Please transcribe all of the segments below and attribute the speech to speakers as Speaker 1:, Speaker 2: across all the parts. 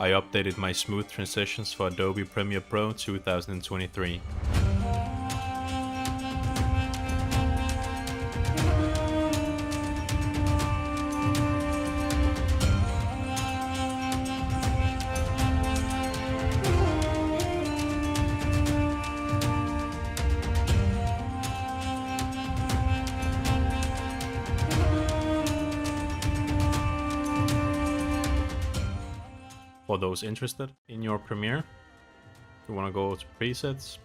Speaker 1: I updated my smooth transitions for Adobe Premiere Pro 2023. For those interested in your Premiere, you want to go to Presets,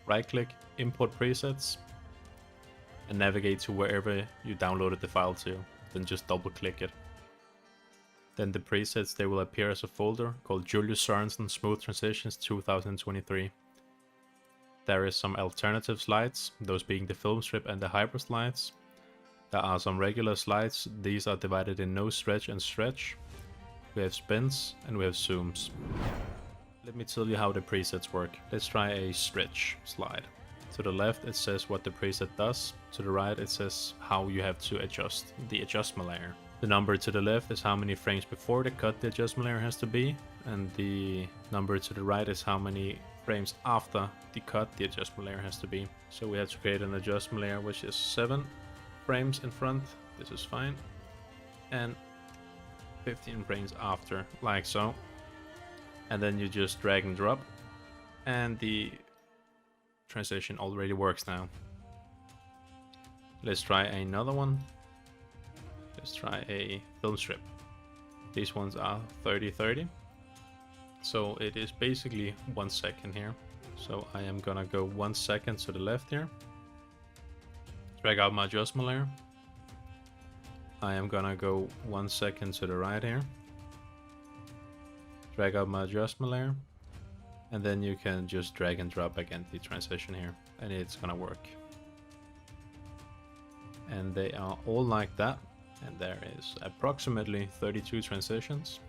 Speaker 1: right click, Import Presets, and navigate to wherever you downloaded the file to, then just double click it. Then the presets, they will appear as a folder called Julius Sorensen Smooth Transitions 2023. There is some alternative slides, those being the film strip and the hyper slides. There are some regular slides, these are divided in no stretch and stretch. We have spins and we have zooms. Let me tell you how the presets work. Let's try a stretch slide. To the left it says what the preset does, to the right it says how you have to adjust the adjustment layer. The number to the left is how many frames before the cut the adjustment layer has to be, and the number to the right is how many frames after the cut the adjustment layer has to be. So we have to create an adjustment layer which is 7 frames in front, this is fine, and 15 frames after, like so. And then you just drag and drop, and the transition already works now. Let's try another one. Let's try a film strip. These ones are 30-30. So it is basically 1 second here. So I am gonna go 1 second to the left here. Drag out my adjustment layer. I am gonna go 1 second to the right here. Drag out my adjustment layer. And then you can just drag and drop again the transition here, and it's gonna work. And they are all like that. And there is approximately 32 transitions.